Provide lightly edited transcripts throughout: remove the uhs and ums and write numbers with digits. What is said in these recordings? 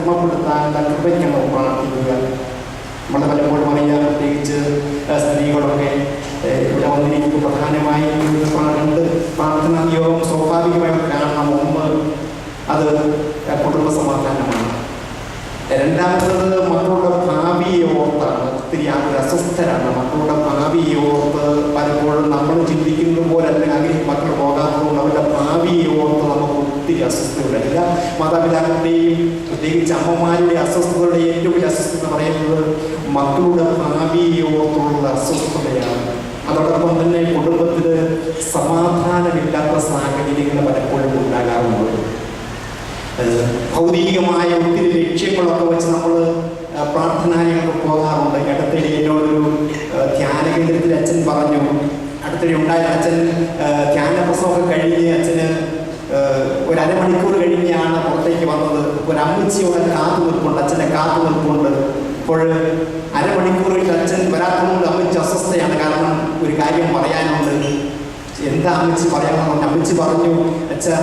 ക്രമപ്പെടുത്താനുള്ള കൃപയ്ക്ക് നമ്മൾ പ്രാർത്ഥിക്കുക. നമ്മൾ പലപ്പോഴും അറിയാം, പ്രത്യേകിച്ച് സ്ത്രീകളൊക്കെ ഇവിടെ വന്നിരിക്കുന്നത് പ്രധാനമായി രണ്ട് പ്രാർത്ഥനാ നിയോഗം സ്വാഭാവികമായി കാണണം. ഒന്ന്, അത് കുടുംബ സമാധാനമാണ്. രണ്ടാമത്തത് മക്കളുടെ ഭാവിയെ ഓർത്താണ്. ഒത്തിരി ആളുകൾ അസ്വസ്ഥരാണ്. മക്കളുടെ ഭാവിയെ ഓർത്ത് പലപ്പോഴും നമ്മൾ ചിന്തിക്കുന്നത് പോലെ അല്ലെങ്കിൽ മക്കൾ പോകാത്തതുകൊണ്ട് അവരുടെ ഭാവിയെ ഓർത്ത് നമുക്ക് ഒത്തിരി അസ്വസ്ഥതയുണ്ട്. എല്ലാ മാതാപിതാക്കളുടെയും പ്രത്യേകിച്ച് അമ്മമാരുടെ അസ്വസ്ഥതകളുടെ ഏറ്റവും വലിയ അസ്വസ്ഥത പറയുന്നത് മക്കളുടെ ഭാവിയെ ഓർത്തുള്ള അസ്വസ്ഥതയാണ്. അതോടൊപ്പം തന്നെ കുടുംബത്തിൽ സമാധാനമില്ലാത്ത സാഹചര്യങ്ങൾ പലപ്പോഴും ഉണ്ടാകാറുണ്ട്. ഭൗതികമായ ഒത്തിരി ലക്ഷ്യങ്ങളൊക്കെ വെച്ച് നമ്മൾ പ്രാർത്ഥനാലയങ്ങൾക്ക് പോകാറുണ്ട്. അടുത്തിടെ എന്നോടൊരു ധ്യാന കേന്ദ്രത്തിൽ അച്ഛൻ പറഞ്ഞു, അടുത്തിടെ ഉണ്ടായ അച്ഛൻ ധ്യാന പ്രസവമൊക്കെ കഴിഞ്ഞ് അച്ഛന് ഒരു അരമണിക്കൂർ കഴിഞ്ഞാണ് പുറത്തേക്ക് വന്നത്. ഒരു അമ്മച്ചിയോടെ കാത്തുനിൽപ്പുണ്ട്, അച്ഛനെ കാത്തുനിൽപ്പുണ്ട്. അപ്പോൾ അരമണിക്കൂറിൽ അച്ഛൻ വരാത്തതുകൊണ്ട് അമ്മച്ചി അസ്വസ്ഥയാണ്. കാരണം ഒരു കാര്യം പറയാനുണ്ട്. എന്താ അമ്മച്ചി പറയാമെന്ന് പറഞ്ഞു. അമ്മച്ചി പറഞ്ഞു, അച്ഛാ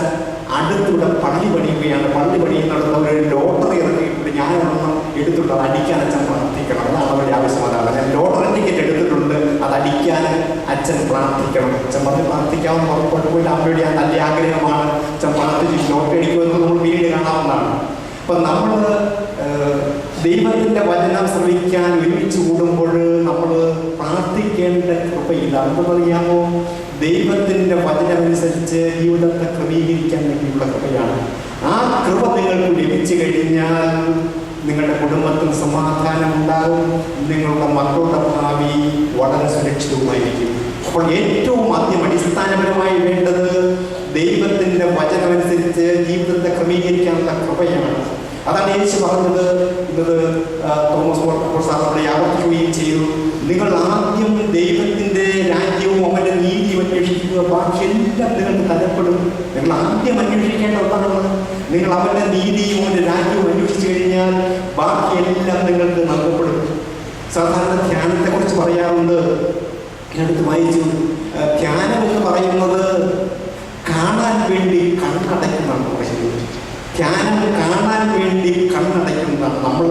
അടുത്തിവിടെ പള്ളി പണിയുകയാണ്. പള്ളി പണിയുന്നിടത്ത് ഒരു ലോട്ടറി ഇറക്കിയിട്ടുണ്ട്. ഞാനൊന്നും എടുത്തിട്ടുണ്ട്, അത് അടിക്കാൻ അച്ഛൻ പ്രാർത്ഥിക്കണം. അതാണ് അവരുടെ ആവശ്യം. അതാണ് ഞാൻ ലോട്ടറി ടിക്കറ്റ് എടുത്തിട്ടുണ്ട്, അത് അടിക്കാൻ അച്ഛൻ പ്രാർത്ഥിക്കണം. അച്ഛൻ പറഞ്ഞ് പ്രാർത്ഥിക്കാമെന്ന് പുറപ്പെട്ടു പോയിട്ട് അമ്മയുടെ ആ നല്ല ആഗ്രഹമാണ്. അച്ഛൻ പ്രാർത്ഥിച്ചു ലോട്ടറി അടിക്കുമെന്ന് നമ്മൾ പിന്നീട് കാണാവുന്നതാണ്. അപ്പം നമ്മൾ ദൈവത്തിൻ്റെ വചനം ശ്രമിക്കാൻ ഒരുമിച്ച് കൂടുമ്പോൾ നമ്മൾ പ്രാർത്ഥിക്കേണ്ട കൃപയില്ല. എന്തെന്നറിയാമോ? ദൈവത്തിൻ്റെ വചനമനുസരിച്ച് ജീവിതത്തെ ക്രമീകരിക്കാൻ വേണ്ടിയുള്ള കൃപയാണ്. ആ കൃപ നിങ്ങൾക്ക് ലഭിച്ചു കഴിഞ്ഞാൽ നിങ്ങളുടെ കുടുംബത്തിൽ സമാധാനം ഉണ്ടാകും. നിങ്ങളുടെ മക്കളുടെ ഭാവി വളരെ സുരക്ഷിതവുമായിരിക്കും. അപ്പോൾ ഏറ്റവും ആദ്യം അടിസ്ഥാനപരമായി വേണ്ടത് ദൈവത്തിൻ്റെ വചനമനുസരിച്ച് ജീവിതത്തെ ക്രമീകരിക്കാനുള്ള കൃപയാണ്. അതാണ് യേശു പറഞ്ഞത്. ഇത് തോമസ് സാറിനോട് ആവർത്തിക്കുകയും ചെയ്തു. നിങ്ങൾ ആദ്യം ദൈവത്തിൻ്റെ രാജ്യവും അവൻ്റെ നീതിയും അന്വേഷിക്കുക, ബാക്കിയെല്ലാം നിങ്ങൾക്ക് തരപ്പെടും. നിങ്ങൾ ആദ്യം അന്വേഷിക്കേണ്ട ഒന്നാണ്. നിങ്ങൾ അവൻ്റെ നീതിയും അവൻ്റെ രാജ്യവും അന്വേഷിച്ചു കഴിഞ്ഞാൽ ബാക്കിയെല്ലാം നിങ്ങൾക്ക് നൽകപ്പെടും. സാധാരണ ധ്യാനത്തെക്കുറിച്ച് പറയാറുണ്ട്. അടുത്ത് വായിച്ചു, ധ്യാനം എന്ന് പറയുന്നത് കാണാൻ വേണ്ടി കണ്ണടയ്ക്കുന്നതാണ് പറയുന്നത്. ധ്യാനം കാണാൻ വേണ്ടി കണ്ണടയ്ക്കുന്നതാണ്. നമ്മൾ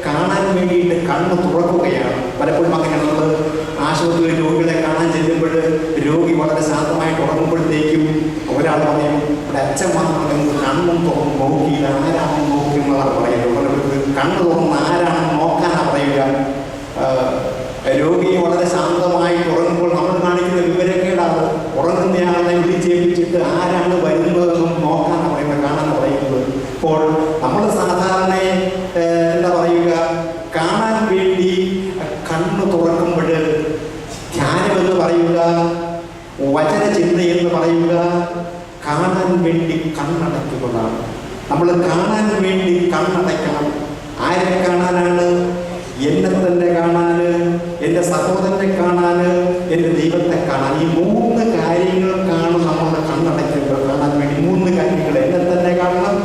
കാണാൻ വേണ്ടിയിട്ട് കണ്ണ് തുറക്കുകയാണ്. പലപ്പോഴും അങ്ങനെ നമ്മൾ ആശുപത്രിയിൽ രോഗികളെ കാണാൻ ചെല്ലുമ്പോൾ രോഗി വളരെ ശാന്തമായിട്ട് ഉറങ്ങുമ്പോഴത്തേക്കും ഒരാൾ പറയും, ഇവിടെ അച്ഛൻ മാത്രം കണ്ണും തുറന്ന് നോക്കി ആരാണെന്ന് നോക്കി എന്നതാണ് പറയുന്നത്. കണ്ണ് തുറന്ന് ആരാണെന്ന് നോക്കാനാണ് പറയുക. രോഗിയെ വളരെ ശാന്തമായിട്ട് ഉറങ്ങുമ്പോൾ നമ്മൾ കാണിക്കുന്ന വിവരക്കേടാണ്. ഉറങ്ങുന്നയാളെ വിളിച്ചേൽപ്പിച്ചിട്ട് ആരാണ് വരുന്നതെന്നും നോക്കാനാണ് പറയുന്നത്, കാണാൻ പറയുന്നത്. അപ്പോൾ നമ്മൾ സാധാരണ എന്താ പറയുക, കാണാൻ വേണ്ടി കണ്ണ് തുറക്കുമ്പോൾ ധ്യാനമെന്ന് പറയുക, വചനചിന്തയെന്ന് പറയുക, കാണാൻ വേണ്ടി കണ്ണടയ്ക്കുന്നതാണ്. നമ്മൾ കാണാൻ വേണ്ടി കണ്ണടയ്ക്കണം. ആരെ കാണാനാണ്? എന്നെ തന്നെ കാണാൻ, എൻ്റെ സഹോദരനെ കാണാൻ, എൻ്റെ ദൈവത്തെ കാണാൻ. ഈ മൂന്ന് കാര്യങ്ങൾക്കാണ് നമ്മുടെ കണ്ണടയ്ക്കുന്നത്. കാണാൻ വേണ്ടി മൂന്ന് കാര്യങ്ങൾ: എന്നെ തന്നെ കാണണം,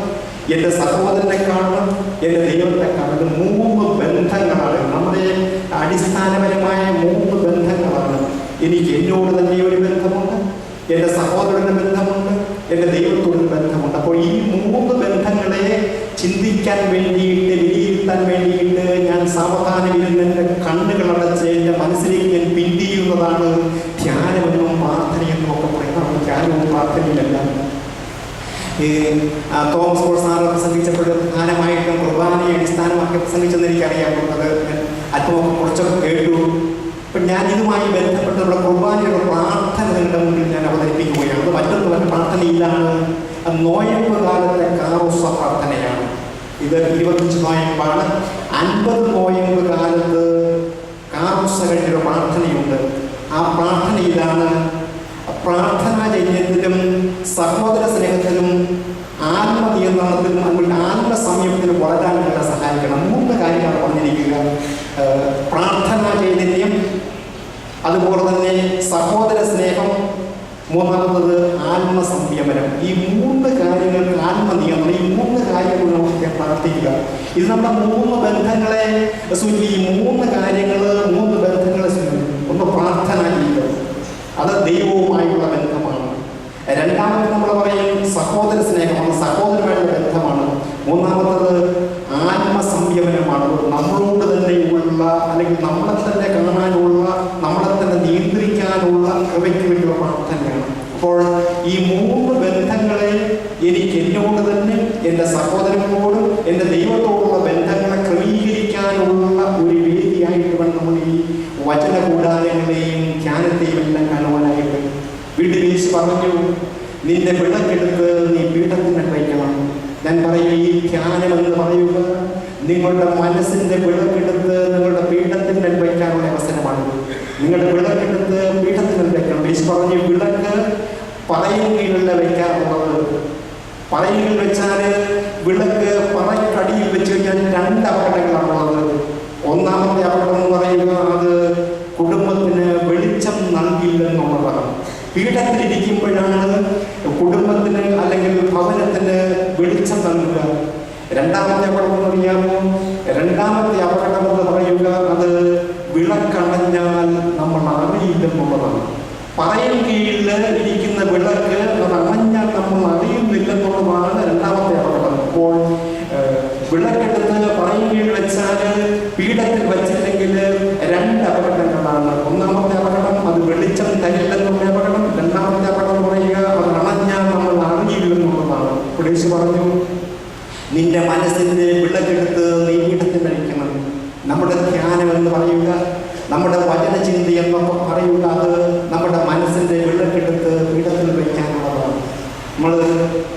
എൻ്റെ സഹോദരനെ കാണണം, എൻ്റെ ദൈവത്തെ കാണണം. മൂന്ന് ബന്ധങ്ങളാണ് നമ്മുടെ അടിസ്ഥാനപരമായ മൂന്ന് ബന്ധങ്ങളാണ്. എനിക്ക് എന്നോട് തന്നെ ഒരു ബന്ധമുണ്ട്, എൻ്റെ സഹോദരൻ്റെ ബന്ധമുണ്ട്, എൻ്റെ ദൈവത്തോട് ബന്ധമുണ്ട്. അപ്പോൾ ഈ മൂന്ന് ബന്ധങ്ങളെ ചിന്തിക്കാൻ വേണ്ടിയിട്ട്, വിലയിരുത്താൻ വേണ്ടിയിട്ട് ഞാൻ സാവധാനം ഇരുന്ന് എൻ്റെ കണ്ണുകളടച്ച് എൻ്റെ മനസ്സിലേക്ക് ഞാൻ പിന്തിരിയുന്നതാണ് ധ്യാനമെന്നും പ്രാർത്ഥനയെന്നും ഒക്കെ പറയുന്നത്. ധ്യാനവും പ്രാർത്ഥനയിലല്ല. തോമസ് പോൾ സാറ് പ്രസംഗിച്ചപ്പോൾ പ്രധാനമായിട്ടും കുർബാനയെ അടിസ്ഥാനമാക്കി പ്രസംഗിച്ചെന്ന് എനിക്കറിയാം. അത് അല്പമൊക്കെ കുറച്ചൊക്കെ കേട്ടു. അപ്പം ഞാൻ ഇതുമായി ബന്ധപ്പെട്ടുള്ള കുർബാനയുടെ പ്രാർത്ഥന നിങ്ങളുടെ മുന്നിൽ ഞാൻ അവതരിപ്പിക്കുകയാണ്. അത് മറ്റൊന്നും പ്രാർത്ഥനയിലാണ്. നോയമ്പ് കാലത്തെ കാറൂസ പ്രാർത്ഥനയാണ്. ഇത് 25 നോയമ്പാണ്. 50 നോയമ്പ് കാലത്ത് കാറൂസ കഴിഞ്ഞൊരു പ്രാർത്ഥനയുണ്ട്. ആ പ്രാർത്ഥനയിലാണ് പ്രാർത്ഥനാ ചൈതന്യത്തിലും സഹോദര സ്നേഹത്തിലും ആത്മനിയന്ത്രണത്തിലും അതുപോലെ ആത്മസംയമത്തിലും വളരാനുള്ള സഹായിക്കണം. 3 കാര്യങ്ങളാണ് പറഞ്ഞിരിക്കുക. പ്രാർത്ഥനാ ചൈതന്യം, അതുപോലെ തന്നെ സഹോദര സ്നേഹം, മൂന്നാമത്തത് ആത്മസംയമനം. ഈ 3 കാര്യങ്ങൾക്ക് ആത്മനിയന്ത്രണം, ഈ 3 കാര്യങ്ങൾ നമുക്ക് പ്രാർത്ഥിക്കുക. ഇത് നമ്മുടെ 3 ബന്ധങ്ങളെ സൂചിപ്പിക്കും. ഈ 3 കാര്യങ്ങൾ 3 ബന്ധങ്ങളെ സൂചിപ്പിക്കും. ഒന്ന് പ്രാർത്ഥനാ ജീവിതം, അത് ദൈവവുമായുള്ള ബന്ധമാണ്. രണ്ടാമത് നമ്മൾ പറയും സഹോദര സ്നേഹമാണ്, സഹോദരമായിട്ടുള്ള ബന്ധമാണ്. മൂന്നാമത്തത് നിന്റെ വിളക്കെടുത്ത് നീ പീഠത്തിന് വയ്ക്കണം. ഞാൻ പറയും, ഈ ധ്യാനമെന്ന് പറയുക നിങ്ങളുടെ മനസ്സിന്റെ വിളക്കെടുത്ത് നിങ്ങളുടെ പീഠത്തിന് വയ്ക്കാനുള്ള അവസരമാണ്. നിങ്ങളുടെ വിളക്കെടുത്ത് പീഠത്തിന് വയ്ക്കണം. യേശു പറഞ്ഞു, വിളക്ക് പറയുകയിലല്ല വയ്ക്കാറുള്ളത്. പറയുകയിൽ വെച്ചാൽ വിളക്ക് പറക്കടിയിൽ വെച്ച് കഴിഞ്ഞാൽ 2 അപകടങ്ങളാണുള്ളത്. ഒന്നാമത്തെ അപകടം എന്ന് പറയുക അത് കുടുംബത്തിന് വെളിച്ചം നൽകില്ലെന്നുള്ളതാണ്. പീഠത്തിലിരിക്കുമ്പോഴാണ് കുടുംബത്തിന് അല്ലെങ്കിൽ ഭവനത്തിന് വെളിച്ചം നൽകുക. രണ്ടാമത്തെ അപകടം എന്ന് അറിയാമോ? രണ്ടാമത്തെ അപകടം എന്ന് പറയുക അത് വിളക്കണഞ്ഞാൽ നമ്മൾ അറിയില്ലെന്നുള്ളതാണ്. പറയും കീഴിൽ ഇരിക്കുന്ന വിളക്ക് അത് അണഞ്ഞാൽ നമ്മൾ അറിയുന്നില്ലെന്നുള്ളതാണ് രണ്ടാമത്തെ അപകടം. അപ്പോൾ വിളക്കെടുത്ത് പറയും കീഴിൽ വെച്ചാൽ പീഠത്തിൽ വെച്ചില്ലെങ്കിൽ 2 അപകടങ്ങളാണ്. ഒന്നാമത്തെ അപകടം അത് വെളിച്ചം തരില്ലെന്നുള്ള അപകടം. രണ്ടാമത്തെ അപകടം പറയുക അത് അണഞ്ഞാൽ നമ്മൾ അറിയില്ലെന്നുള്ളതാണ്. യേശു പറഞ്ഞു, നിന്റെ മനസ്സിന്റെ വിളക്കെടുത്ത് നീ പീഠത്തിൽ വയ്ക്കണം. നമ്മുടെ ധ്യാനം എന്ന് പറയുക, നമ്മുടെ വചനചിന്ത എന്നൊക്കെ പറയുക അത് നമ്മുടെ മനസ്സിന്റെ വിളക്കെടുത്ത് പീഠത്തിൽ വയ്ക്കാനുള്ളതാണ്. നമ്മൾ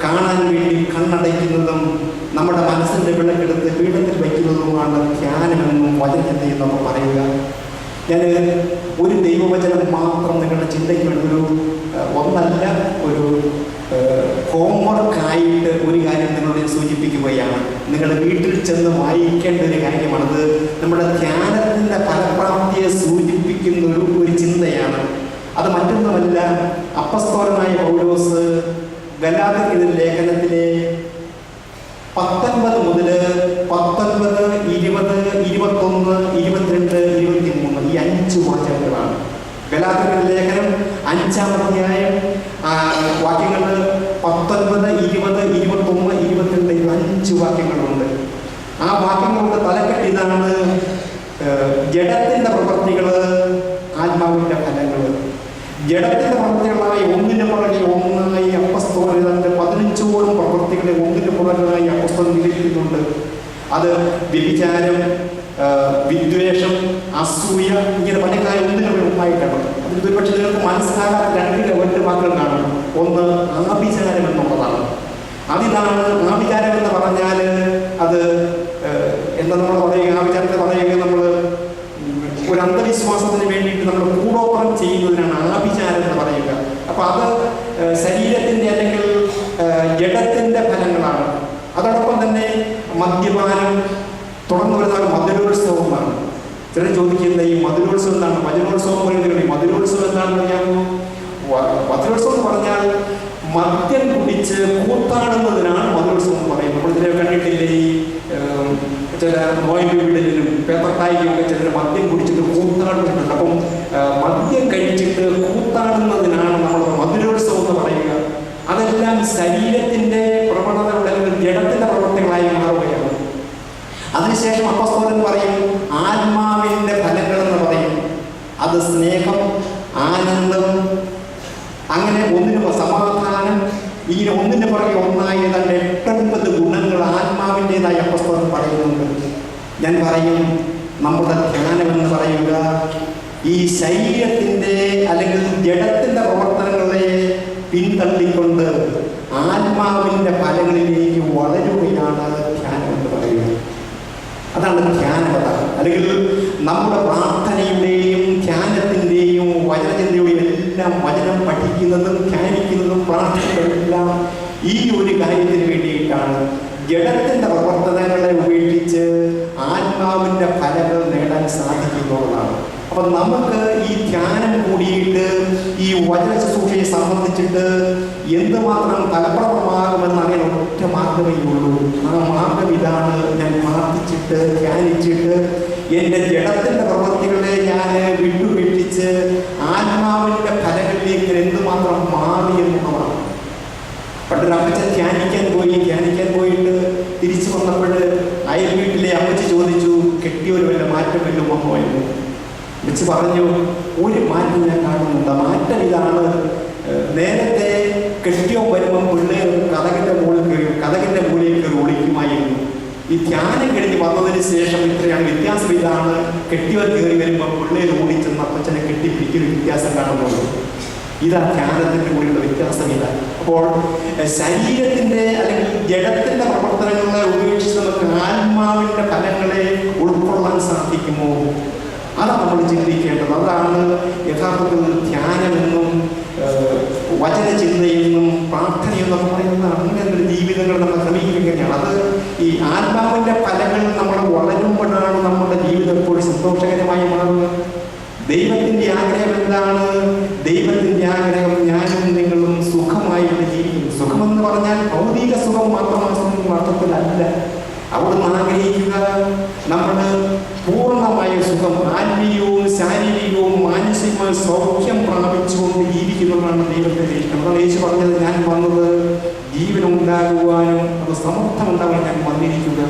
കാണാൻ വേണ്ടി കണ്ണടയ്ക്കുന്നതും നമ്മുടെ മനസ്സിന്റെ വിളക്കെടുത്ത് പീഠത്തിൽ വയ്ക്കുന്നതുമാണ് ധ്യാനമെന്നും വചനചിന്തയെന്നൊക്കെ പറയുക. ഞാൻ ഒരു ദൈവവചനം മാത്രം നിങ്ങളുടെ ചിന്തയ്ക്ക് വേണ്ടി ഒന്നല്ല ഒരു ഹോംവർക്കായിട്ട് ഒരു കാര്യം നിങ്ങളോട് സൂചിപ്പിക്കുകയാണ്. നിങ്ങളുടെ വീട്ടിൽ ചെന്ന് വായിക്കേണ്ട ഒരു കാര്യമാണത്. നമ്മുടെ ധ്യാനത്തിൻ്റെ ഫലപ്രാപ്തിയെ സൂചിപ്പിക്കുന്ന ഒരു ചിന്തയാണ്. അത് മറ്റൊന്നുമല്ല, അപ്പസ്തോലനായ പൗലോസ് ഗലാത്യരുടെ ലേഖനത്തിലെ 19 മുതൽ 19, 20, 21, 22, 23 ഈ 5 വാചകങ്ങളാണ്. ഗലാത്യരുടെ ലേഖനം 5-ാം അധ്യായം വാക്യങ്ങൾ 19, 20, 21, 22 5 വാക്യങ്ങളുണ്ട്. ആ വാക്യങ്ങളുടെ തലക്കെട്ട് ഇതാണ്: ജഡത്തിന്റെ പ്രവൃത്തികൾ, ആത്മാവിന്റെ ഫലങ്ങൾ. ജഡത്തിന്റെ പ്രവൃത്തികളായി ഒന്നിനു പുറകെ ഒന്നായി അപ്പസ്തോലൻ തന്റെ 15ഓളം പ്രവൃത്തികളെ ഒന്നിനു പുറകെയായി അപ്പസ്തോലൻ വിവരിക്കുന്നുണ്ട്. അത് വ്യഭിചാരം, വിദ്വേഷം, അസൂയ, ഇങ്ങനെ പല കാര്യം ഒന്നിനും ഉണ്ടായിട്ടാണ്. അതിൽ ഒരുപക്ഷെ നിങ്ങൾക്ക് മനസ്സിലാകാത്ത 2 വാക്കുകൾ കാണും. ഒന്ന് ആഭിചാരം എന്നുള്ളതാണ്. അതിതാണ് ആഭിചാരം എന്ന് പറഞ്ഞാൽ അത് എന്താ നമ്മൾ പറയുക? ആഭിചാരത്തെ പറയുക നമ്മൾ ഒരു അന്ധവിശ്വാസത്തിന് വേണ്ടിയിട്ട് നമ്മൾ കൂടോത്രം ചെയ്യുന്നതിനാണ് ആഭിചാരം എന്ന് പറയുക. അപ്പൊ അത് ശരീരത്തിന്റെ അല്ലെങ്കിൽ ജഡത്തിന്റെ ഫലങ്ങളാണ്. അതോടൊപ്പം തന്നെ മദ്യപാനം, തുടർന്ന് വരുന്ന മധുരോത്സവമാണ്. ചിലർ ചോദിക്കുന്നത് ഈ മധുരോത്സവം എന്താണ്? വചനോത്സവം പറയുന്നത് മധുരോത്സവം എന്താണെന്ന് അറിയാമോ? മധുരോത്സവം എന്ന് പറഞ്ഞാൽ മദ്യം കുടിച്ച് കൂത്താടുന്നതിനാണ് മധുരോത്സവം എന്ന് പറയുന്നത്. നമ്മൾ ഇതിനെ കണ്ടിട്ടില്ലേ? ഈ ചില നോയമ്പ് വീടിലും പേപ്പർട്ടായിക്കും ഒക്കെ ചിലർ മദ്യം കുടിച്ചിട്ട് കൂത്താടുന്നുണ്ട്. അപ്പം മദ്യം കഴിച്ചിട്ട് കൂത്താടുന്നതിനാണ് നമ്മൾ മധുരോത്സവം എന്ന് പറയുക. അതെല്ലാം ശരീരത്തിന്റെ പ്രവണതകളുടെ അല്ലെങ്കിൽ ജഡത്തിന്റെ പ്രവൃത്തികളായി മാറുകയാണ്. അതിനുശേഷം അപ്പസ്തോലൻ പറയും ആത്മാവിന്റെ ഫലങ്ങൾ എന്ന് പറയും. അത് സ്നേഹം, ആനന്ദം, അങ്ങനെ ഒന്നിന് സമാധാനം, ഇങ്ങനെ ഒന്നിന് പുറകെ ഒന്നായി ഏതാണ്ട് 8-9 ഗുണങ്ങൾ ആത്മാവിൻ്റെതായി അപ്പസ്തോലൻ പറയുന്നുണ്ട്. ഞാൻ പറയും, നമ്മുടെ ധ്യാനം എന്ന് പറയുക ഈ ശരീരത്തിന്റെ അല്ലെങ്കിൽ ജഡത്തിന്റെ പ്രവർത്തനങ്ങളെ പിന്തള്ളിക്കൊണ്ട് ആത്മാവിന്റെ ഫലങ്ങളിലേക്ക് വളരുകയാണ് ധ്യാനം എന്ന് പറയുന്നത്. അതാണ് ധ്യാനകഥ. അല്ലെങ്കിൽ നമ്മുടെ പ്രാർത്ഥനയുടെയും ധ്യാനത്തിൻ്റെയും വചനചിന്തയുടെയും എല്ലാം വചനം പഠിക്കുന്നതും ധ്യാനിക്കുന്നതും പ്രാർത്ഥനയെല്ലാം ഈ ഒരു കാര്യത്തിന് വേണ്ടിയിട്ടാണ്. ജഡത്തിന്റെ പ്രവർത്തനങ്ങളെ ഉപേക്ഷിച്ച് ആത്മാവിന്റെ ഫലങ്ങൾ നേടാൻ സാധിക്കുന്നതാണ്. അപ്പൊ നമുക്ക് ഈ ധ്യാനം കൂടിയിട്ട് ഈ വചന ശുശ്രൂഷയെ സംബന്ധിച്ചിട്ട് എന്തുമാത്രം ഫലപ്രദമാകുമെന്ന് അങ്ങനെ ഒറ്റ മാർഗമേ ഉള്ളൂ. ആ മാർഗം ഇതാണ്: ഞാൻ പ്രാർത്ഥിച്ചിട്ട് ധ്യാനിച്ചിട്ട് എൻ്റെ ജഡത്തിന്റെ പ്രവൃത്തികളെ ഞാൻ വിട്ടുവീഴ്ചിച്ച് ആത്മാവിന്റെ ഫലങ്ങളിലേക്ക് എന്തുമാത്രം മാറി എന്നുള്ളതാണ്. പണ്ടൊരു അമ്മച്ചൻ ധ്യാനിക്കാൻ പോയിട്ട് തിരിച്ചു വന്നപ്പോൾ അയൽ വീട്ടിലെ അമ്മച്ചി ചോദിച്ചു, കെട്ടിയൊരു വല്ല മാറ്റം വല്ലതും വന്നോ എന്ന്. വെച്ച് പറഞ്ഞു, ഒരു മാറ്റം ഞാൻ കാണുന്നുണ്ട്. മാറ്റം ഇതാണ്: നേരത്തെ കെട്ടിയോ വരുമ്പം പിള്ളേർ കഥകിന്റെ മൂലയിൽ കയറി ഒളിക്കുമായിരുന്നു. ഈ ധ്യാനം കഴിഞ്ഞ് വന്നതിന് ശേഷം ഇത്രയാണ് വ്യത്യാസം. ഇതാണ്: കെട്ടിയോ കയറി വരുമ്പോൾ പിള്ളേർ ഓടിച്ചെന്ന് അപ്പച്ചനെ കെട്ടിപ്പിടിക്കുന്ന വ്യത്യാസം കാണുന്നുള്ളൂ. ഇതാ ധ്യാനത്തിൻ്റെ കൂടെയുള്ള വ്യത്യാസം. ഇതാ അപ്പോൾ ശരീരത്തിൻ്റെ അല്ലെങ്കിൽ ജഡത്തിൻ്റെ പ്രവർത്തനങ്ങളെ ഉപേക്ഷിച്ച് നമുക്ക് ആത്മാവിൻ്റെ ഫലങ്ങളെ ഉൾക്കൊള്ളാൻ സാധിക്കുമോ? അതാണ് നമ്മൾ ചിന്തിക്കേണ്ടത്. അതാണ് യഥാർത്ഥത്തിൽ ധ്യാനമെന്നും വചനചിന്തയെന്നും പ്രാർത്ഥനയെന്നൊക്കെ പറയുന്നതാണ്. അങ്ങനെയുള്ള ജീവിതങ്ങൾ നമ്മൾ ക്രമീകരിക്കുകയാണ്. അത് ഈ ആത്മാവിൻ്റെ ഫലങ്ങൾ നമ്മൾ വളരുമ്പോഴാണ് നമ്മുടെ ജീവിതം എപ്പോഴും സന്തോഷകരമായി മാറുന്നത്. ദൈവത്തിൻ്റെ ആഗ്രഹം എന്താണ്? ദൈവത്തിൻ്റെ ആഗ്രഹം ഞാനും നിങ്ങളും സുഖമായിട്ട് ജീവിക്കും. സുഖമെന്ന് പറഞ്ഞാൽ ഭൗതിക സുഖം മാത്രമാണെന്ന അർത്ഥത്തിലല്ല. അവിടുന്ന് ആഗ്രഹിക്കുക നമ്മൾ പൂർണ്ണമായ സുഖം, ആത്മീയവും ശാരീരികവും മാനസികവും സൗഖ്യം പ്രാപിച്ചുകൊണ്ട് ജീവിക്കുന്നതാണ് ദൈവത്തിൻ്റെ ഇഷ്ടം. അതാണ് യേശു പറഞ്ഞത്, ഞാൻ വന്നത് ജീവനുണ്ടാകുവാനും അത് സമർത്ഥമുണ്ടാകാൻ ഞാൻ വന്നിരിക്കുക.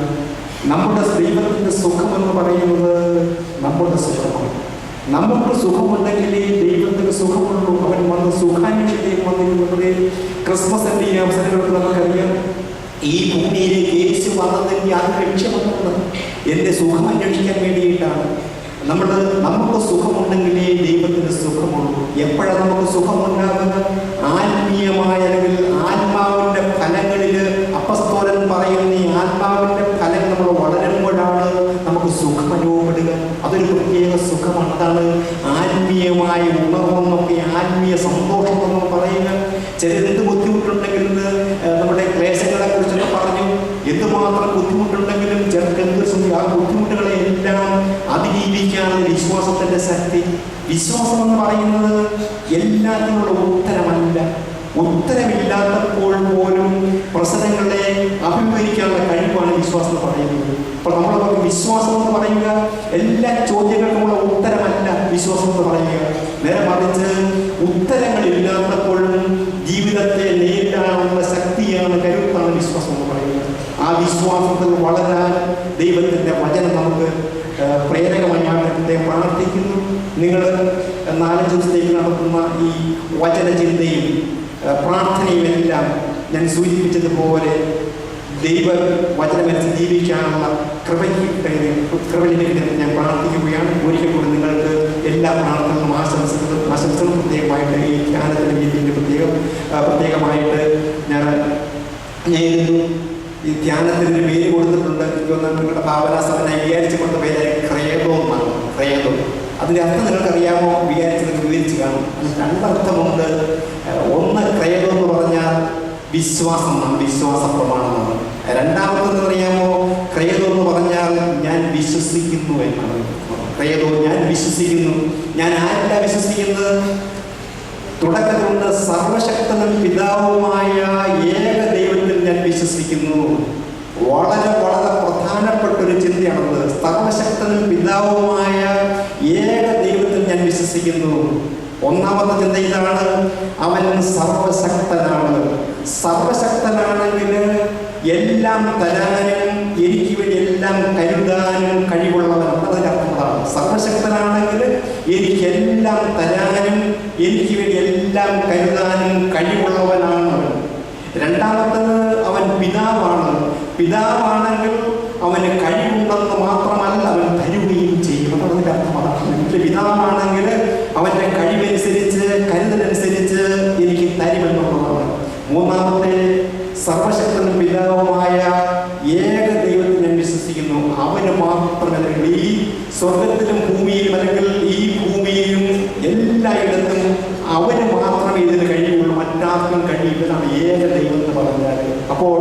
നമ്മുടെ ദൈവത്തിൻ്റെ സുഖമെന്ന് പറയുന്നത് നമ്മുടെ സുഖമാണ്. നമുക്ക് സുഖമുണ്ടെങ്കിലേ ദൈവത്തിന് സുഖമുള്ളൂ. അവൻ വന്ന് സുഖാന്വേഷിക്കുകയും വന്നിരുന്നത്. ക്രിസ്മസിൻ്റെ ഈ അവസരങ്ങൾക്ക് നമുക്കറിയാം, ഈ ഭൂമിയിലേക്ക് യേശു വന്നതിൻ്റെ അത് ലക്ഷ്യമെന്നുള്ളത് എൻ്റെ സുഖം അന്വേഷിക്കാൻ വേണ്ടിയിട്ടാണ്. നമുക്ക് സുഖമുണ്ടെങ്കിലേ ദൈവത്തിന് സുഖമുള്ളൂ. എപ്പോഴാണ് നമുക്ക് സുഖമുണ്ടാകുക? ആത്മീയമായ അല്ലെങ്കിൽ ആത്മാവിൻ്റെ ഫലങ്ങളിൽ അപ്പസ്തോലൻ പറയുന്ന ഈ ആത്മാവിൻ്റെ ഫലം നമ്മൾ വളരുമ്പോഴാണ് നമുക്ക് സുഖം അനുഭവപ്പെടുക. അതൊരു പ്രത്യേക സുഖമാണ്. അതാണ് ആത്മീയമായ ഉണർവെന്നൊക്കെ, ആത്മീയ സന്തോഷം എന്നൊക്കെ പറയുക. ചിലരെന്ത് ബുദ്ധിമുട്ടുണ്ടെങ്കിലും നമ്മുടെ ക്ലേശങ്ങളെ കുറിച്ചൊക്കെ പറഞ്ഞു. എന്തുമാത്രം ബുദ്ധിമുട്ടുണ്ടെങ്കിലും ചിലർക്ക് ആ ബുദ്ധിമുട്ടുകളെ എല്ലാം അതിജീവിക്കാനുള്ള വിശ്വാസത്തിന്റെ ശക്തി. വിശ്വാസം എന്ന് പറയുന്നത് എല്ലാത്തിനുള്ള ഉത്തരമല്ല. ഉത്തരമില്ലാത്തപ്പോൾ പോലും പ്രശ്നങ്ങളെ അഭിമുഖീകരിക്കാനുള്ള കഴിവാണ് വിശ്വാസം എന്ന് പറയുന്നത്. അപ്പോൾ നമ്മൾ വിശ്വാസം എന്ന് പറയുക എല്ലാ ചോദ്യങ്ങൾക്കുമുള്ള ഉത്തരമല്ല വിശ്വാസം എന്ന് പറയുക. നേരെ മറിച്ച് ഉത്തരങ്ങളില്ലാത്തപ്പോഴും ജീവിതത്തെ നേരിടാനുള്ള ശക്തിയാണ്, കരുത്താണ് വിശ്വാസം എന്ന് പറയുന്നത്. ആ വിശ്വാസത്തിൽ വളരാൻ ദൈവത്തിൻ്റെ വചനം നമുക്ക് പ്രേരകമായിട്ട് പ്രാർത്ഥിക്കുന്നു. നിങ്ങൾ 4 ദിവസത്തേക്ക് നടത്തുന്ന ഈ വചനചിന്തയും പ്രാർത്ഥനയും എല്ലാം ഞാൻ സൂചിപ്പിച്ചതുപോലെ ദൈവ വചനമനുസരിച്ച് ജീവിക്കാനുള്ള കൃപ ലഭിക്കുന്നത് ഞാൻ പ്രാർത്ഥിക്കുകയാണ്. ഒരിക്കൽ കൂടി നിങ്ങൾക്ക് എല്ലാ പ്രാർത്ഥനകളും ആശംസകളും പ്രത്യേകമായിട്ട് ഈ ധ്യാനത്തിൻ്റെ രീതിയിൽ പ്രത്യേകമായിട്ട് ഞാൻ എഴുതുന്നു. ഈ ധ്യാനത്തിൻ്റെ പേര് കൊടുത്തിട്ടുണ്ട്. നിങ്ങളുടെ ഭാവനാസമനെ വിചാരിച്ചു കൊടുത്ത പേര് ക്രേതോ എന്നാണ്. ക്രേതോ അതിൻ്റെ അർത്ഥം നിങ്ങൾക്കറിയാമോ? വിചാരിച്ചത് വിവരിച്ച് കാണും. രണ്ടർത്ഥമുണ്ട്. ഒന്ന്, ക്രേതോ എന്ന് പറഞ്ഞാൽ വിശ്വാസം, വിശ്വാസ പ്രമാണമാണ്. രണ്ടാമത്തെന്ന് അറിയാമോ? ക്രേതോ എന്ന് പറഞ്ഞാൽ ഞാൻ വിശ്വസിക്കുന്നു എന്നാണ്. ക്രേതോ ഞാൻ വിശ്വസിക്കുന്നു. ഞാൻ ആരല്ല വിശ്വസിക്കുന്നത്? തുടക്കത്തിലുണ്ട് സർവശക്തനും പിതാവുമായ ഏക ദൈവത്തിൽ ഞാൻ വിശ്വസിക്കുന്നു. വളരെ വളരെ പ്രധാനപ്പെട്ട ഒരു ചിന്തയാണത്. സർവശക്തനും പിതാവുമായ ഏക ദൈവത്തിൽ ഞാൻ വിശ്വസിക്കുന്നു. ഒന്നാമത്തെ ചിന്ത ഇതാണ്, അവൻ സർവശക്തനാണ്. സർവശക്തനാണെങ്കിൽ എല്ലാം തരാനും എനിക്ക് വേണ്ടി എല്ലാം കരുതാനും കഴിവുള്ളവനാണ്. അതിൻ്റെ അർത്ഥമാണ്. സർവശക്തനാണെങ്കിൽ എനിക്കെല്ലാം തരാനും എനിക്ക് വേണ്ടി എല്ലാം കരുതാനും കഴിവുള്ളവനാണ്. രണ്ടാമത്തത്, അവൻ പിതാവാണ്. പിതാവാണെങ്കിൽ അവന് കഴിവുണ്ടെന്ന് മാത്രമല്ല, അവൻ തരുകയും ചെയ്യും. അതിൻ്റെ അർത്ഥമാണ്. എൻ്റെ പിതാവാണെങ്കിൽ അവൻ്റെ കഴിവനുസരിച്ച് കരുതലനുസരിച്ച് എനിക്ക് തരുമെന്നുള്ളതാണ്. മൂന്നാമത്തെ, സർവശക്തനും പിതാവുമായ ഏക ദൈവത്തിൽ ഞാൻ വിശ്വസിക്കുന്നു. അവന് മാത്രമല്ല, ഈ സ്വർഗത്തിലും ഭൂമിയിലും അല്ലെങ്കിൽ ഈ ഭൂമിയിലും എല്ലായിടത്തും അവന് മാത്രമേ ഇതിന് കഴിയുള്ളൂ, മറ്റാർക്കും കഴിയില്ലെന്നാണ് ഏക ദൈവം എന്ന് പറഞ്ഞാൽ. അപ്പോൾ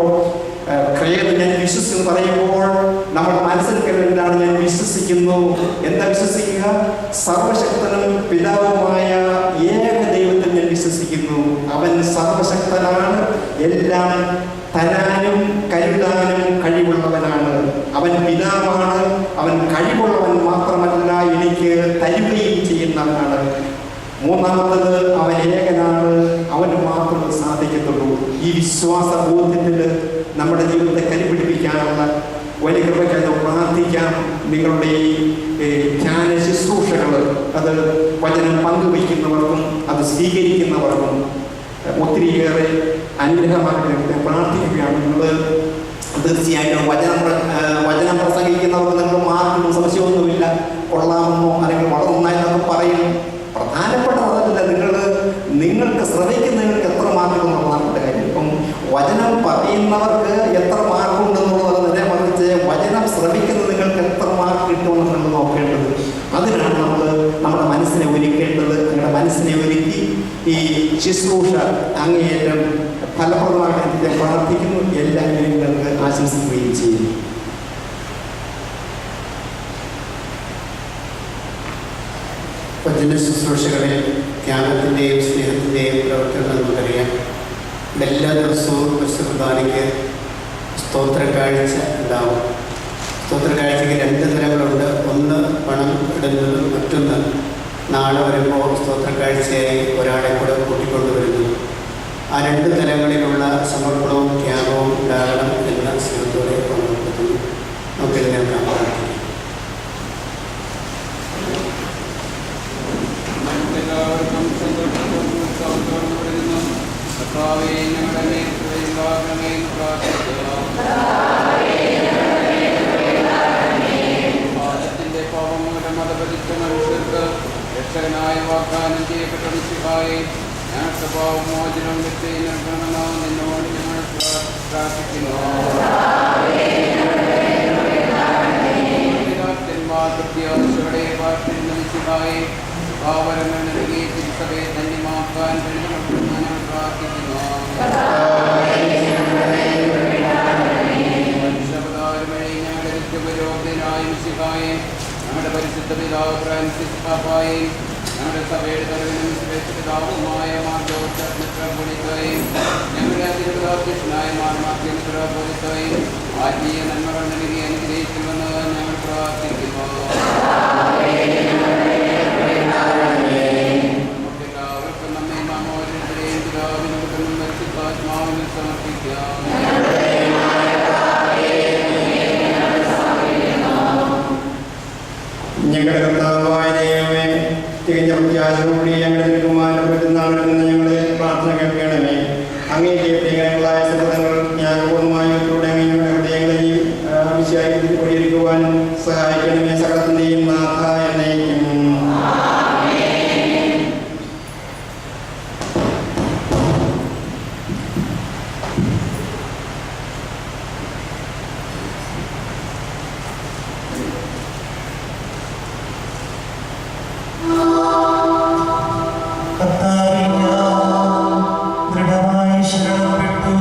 ഞാൻ വിശ്വസിക്കുന്നു പറയുമ്പോൾ നമ്മൾ മനസ്സിലാക്കേണ്ടത് എന്താണ്? ഞാൻ വിശ്വസിക്കുന്നു. എന്താ വിശ്വസിക്കുക? സർവശക്തനും പിതാവുമായ ഏക ദൈവത്തിൽ ഞാൻ വിശ്വസിക്കുന്നു. അവൻ സർവശക്തനാണ്, എല്ലാം തരാനും കരുതാനും കഴിവുള്ളവനാണ്. അവൻ പിതാവാണ്, അവൻ കഴിവുള്ളവൻ മാത്രമല്ല, എനിക്ക് തരുകയും ചെയ്യുന്നവനാണ്. മൂന്നാമത്തത്, അവൻ ഏകനാണ്, അവന് മാത്രമേ സാധിക്കത്തുള്ളൂ. ഈ വിശ്വാസ ബോധ്യത്തിൽ നമ്മുടെ ജീവിതത്തെ കരുപിടിപ്പിക്കാനുള്ള വലിയ കൃപയ്ക്കായി പ്രാർത്ഥിക്കാം. നിങ്ങളുടെ ഈ ധ്യാന ശുശ്രൂഷകൾ അത് വചനം പങ്കുവയ്ക്കുന്നവർക്കും അത് സ്വീകരിക്കുന്നവർക്കും ഒത്തിരിയേറെ അനുഗ്രഹമായിട്ട് പ്രാർത്ഥിക്കുകയാണ്. നിങ്ങൾ തീർച്ചയായിട്ടും വചനം പ്രസംഗിക്കുന്നവർക്ക് നിങ്ങൾ മാർക്കും സംശയമൊന്നുമില്ല, കൊള്ളാമെന്നോ അല്ലെങ്കിൽ വളരെ നന്നായി നമുക്ക് പറയും. പ്രധാനപ്പെട്ടതല്ല, നിങ്ങൾ ശ്രമിക്കുന്നത് നിങ്ങൾക്ക് എത്ര മാർക്ക് കിട്ടുമെന്നാണ് നോക്കേണ്ടത്. അതിനാണ് നമ്മൾ നമ്മുടെ മനസ്സിനെ ഒരുക്കേണ്ടത്. നിങ്ങളുടെ മനസ്സിനെ ഒരുക്കി ഈ ശുശ്രൂഷ അങ്ങേയറ്റം ഫലപ്രദമാക്കാൻ പ്രാർത്ഥിക്കുന്നു. എല്ലാവരും നിങ്ങൾക്ക് ആശംസിക്കുകയും ചെയ്യുന്നു. വചന ശുശ്രൂഷകളിൽ ത്യാഗത്തിൻ്റെയും സ്നേഹത്തിൻ്റെയും പ്രവർത്തനം നമുക്കറിയാം. എല്ലാ ദിവസവും പരിശുദ്ധ സ്തോത്ര കാഴ്ച ഉണ്ടാവും. സ്തോത്ര കാഴ്ചയ്ക്ക് 2 തരങ്ങളുണ്ട്. ഒന്ന് പണം ഇടുന്നതും, മറ്റൊന്ന് നാളെ വരുമ്പോൾ സ്തോത്ര കാഴ്ചയായി ഒരാളെ കൂടെ കൂട്ടിക്കൊണ്ടുവരുന്നു. ആ 2 തലങ്ങളിലുള്ള സമർപ്പണവും ത്യാഗവും ഉണ്ടാകണം എന്ന സ്നേഹത്തോടെ ഓർമ്മപ്പെടുത്തുന്നു. നമുക്ക് എഴുന്നേൽക്കാം, പ്രാർത്ഥിക്കാം. മനുഷ്യർക്ക് രക്ഷകനായി വാഗ്ദാനം ചെയ്യപ്പെട്ട മിശിഹായെ ഞാൻ സ്വഭാവമോചനം നൽകണമെന്ന് നിന്നോട് ഞങ്ങൾ പ്രാർത്ഥിക്കുന്നു. പ്രത്യാശയോടെ പാർട്ടിരുന്ന മിശിഹായെ ഭാവനങ്ങൾ നൽകി തിരുസഭയെ ധന്യമാക്കാൻ കഴിയണമെന്ന് ഞങ്ങൾ പ്രാർത്ഥിക്കുന്നു. മനുഷ്യവതാരം വഴി ഞങ്ങളുടെ നിത്യപരോധനായ മിശിഹായെ ഞങ്ങളുടെ പരിശുദ്ധ പിതാവ് ഫ്രാൻസിസ് പാപ്പായെ ഞങ്ങളുടെ സഭയുടെ തലവനും ശ്രേഷ്ഠ പിതാവുമായ മാർഗോത്തയും ഞങ്ങളുടെ അതിരുദ്ധാധ്യക്ഷനായ മാർമാധ്യമിത്രാപോലിത്തയും ആത്മീയ നന്മകൾ നൽകി അനുഗ്രഹിക്കുമെന്ന് ഞങ്ങൾ പ്രാർത്ഥിക്കുന്നു. നമുക്കെല്ലാവർക്കും നമ്മെ നാം ഓരോരുത്തരെയും പിതാവിനും പുത്രനും പരിശുദ്ധാത്മാവിനും സമർപ്പിക്കാം. ഞങ്ങളുടെ കർത്താവായ ദൈവമേ, തികഞ്ഞ പ്രത്യാശയോടെ ഞങ്ങളുടെ കുമാരൻ പെരുന്നാളിൽ നിന്ന് ഞങ്ങളെ പ്രാർത്ഥന കേൾക്കണമേ. അങ്ങേക്ക് പ്രിയങ്ങളായ സഹോദരങ്ങൾ ജ്ഞാനപൂർവ്വമായിലൂടെ ഞങ്ങളുടെ ഹൃദയങ്ങളെയും വിശ്വാസിക്കുവാനും സഹായിക്കണമേ. സകലത്തിൻ്റെയും നാഥ എന്നേക്കും. ശരണപ്പെട്ടു.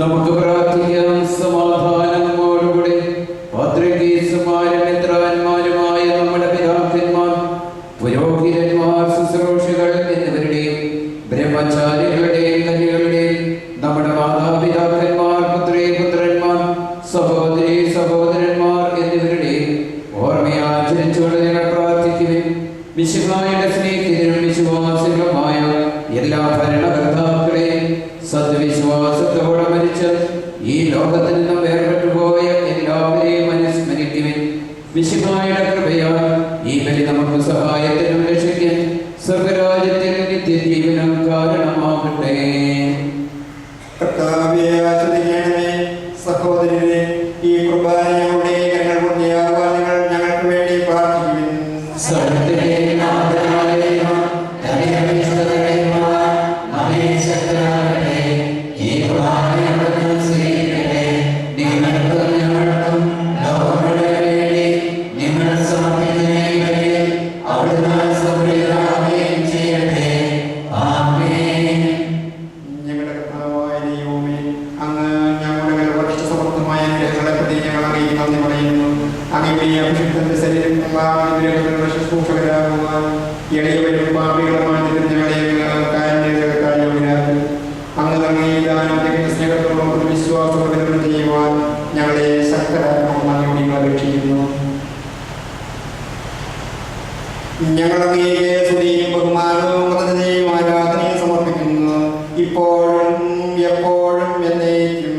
നമുക്ക് പ്രാർത്ഥിക്കാം. സമാധാനത്തോടുകൂടി പത്രികീസുമാരും മിത്രാന്മാരുമായ നമ്മുടെ പിതാക്കന്മാർ, പുരോഹിതന്മാർ, ശുശ്രൂഷകൾ എന്നിവരുടെയും ബ്രഹ്മചാരികളുടെയും കന്യകളുടെയും നമ്മുടെ മാതാപിതാക്കന്മാർ, പുത്രീ പുത്രന്മാർ, സഹോദരി സഹോദരന്മാർ എന്നിവരുടെയും ഓർമ്മയാചരിച്ചുകൊണ്ട് ഞങ്ങൾ പ്രാർത്ഥിക്കുകയും മിശിഹായുടെ സ്നേഹിതരും വിശ്വാസികളുമായ എല്ലാ ഭരണകർത്താക്കളെയും സദ്വിശ്വാസത്തോടെ മരിച്ച് ഈ ലോകത്തിൽ നിന്നും വേർപെട്ടുപോയ എല്ലാവരെയും അനുസ്മരിക്കുവിൻ. മിശിഹായുടെ കൃപയാൽ ഈ ബലി നമുക്ക് സഹായത്തിനും രക്ഷിക്കാൻ സ്വർഗരാജ്യത്തിൽ നിത്യജീവനം കാരണമാകട്ടെ. സഹോദരരെ, ഈ കുർബാനയുടെ ഞങ്ങൾ പുണ്യാവാൻ ഞങ്ങൾക്ക് വേണ്ടി പ്രാർത്ഥിക്കുവിൻ. ഈ വാഗ്ദാനം സ്നേഹത്തോടും വിശ്വാസത്തോടും ചെയ്യുവാൻ ഞങ്ങളെ ശക്തരാക്കി അപേക്ഷിക്കുന്നു. ഞങ്ങളെ സ്തുതിയും ബഹുമാനവും കൃതജ്ഞതയും ആരാധനയും സമർപ്പിക്കുന്നു, ഇപ്പോഴും എപ്പോഴും എന്നേക്കും.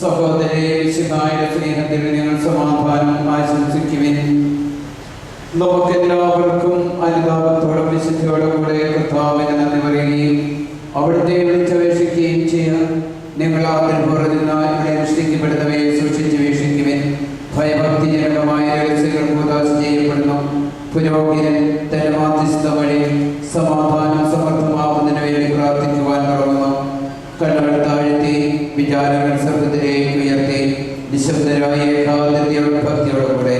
സഹോദരേ, വിശുദ്ധായ സ്നേഹത്തിൽ നിങ്ങൾ സമാധാനം ആശംസിക്കുവിൻ. നമുക്കെല്ലാവർക്കും അനുതാപത്തോടും വിശുദ്ധിയോടും കൂടെ കർത്താവിന് നന്ദി പറയുകയും അവിടുത്തെ വിളിച്ചപേക്ഷിക്കുകയും ചെയ്യാൻ നിങ്ങൾ ആദരപൂർവ്വം അനുഷ്ഠിക്കപ്പെടുന്നവയെ സൂക്ഷിച്ച് വീക്ഷിക്കുവിൻ. ഭയഭക്തിജനകമായ രഹസ്യങ്ങൾ കൂതാശ ചെയ്യപ്പെടുന്നു. പുരോഹിതൻ തന്റെ മാധ്യസ്ഥ വഴി സമാധാനം സമർത്ഥമാകുന്നതിന് വേണ്ടി പ്രാർത്ഥിക്കുവാൻ തുടങ്ങുന്നു. കണ്ണുകൾ താഴ്ത്തി വിചാരങ്ങൾ ശബ്ദത്തിലേക്ക് ഉയർത്തി നിശബ്ദരായ ഏകാഗ്രതയോടും ഭക്തിയോടും കൂടെ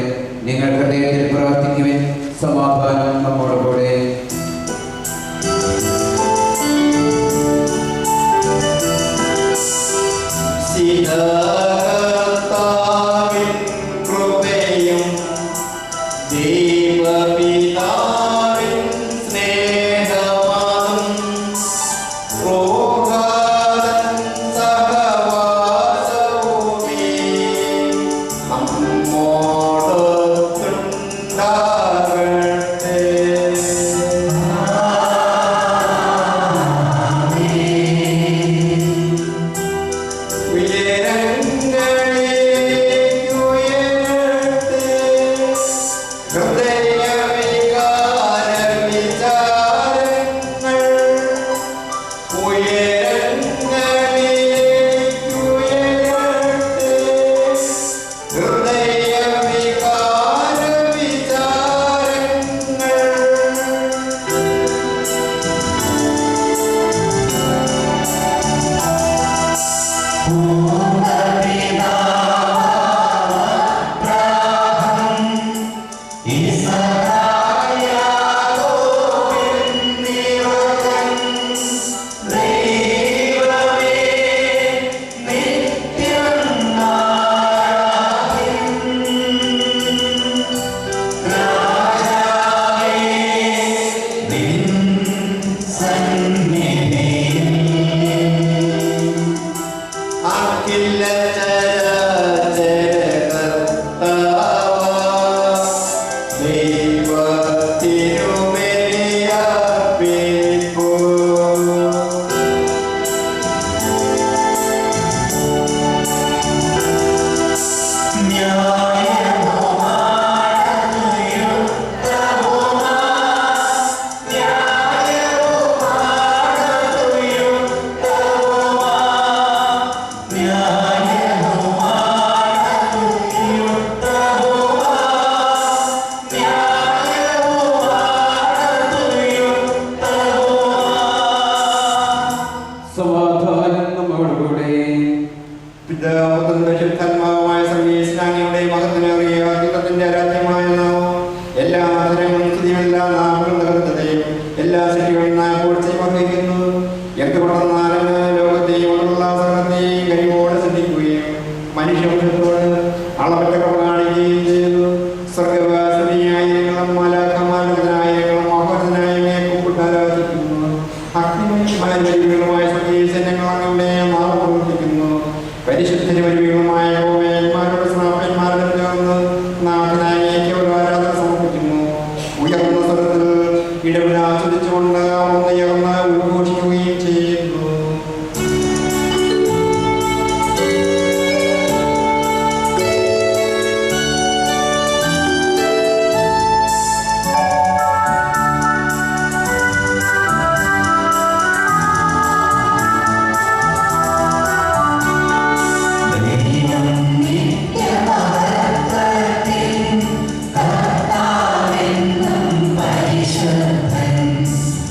നിങ്ങൾ ഹൃദയത്തിൽ പ്രാർത്ഥിക്കുവിൻ. സമാധാനം നമ്മോടുകൂടെ.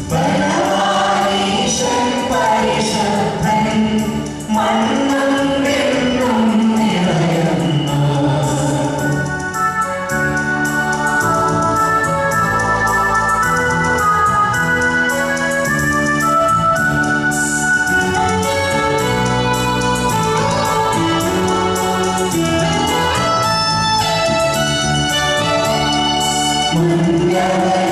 Bye. ഞങ്ങൾ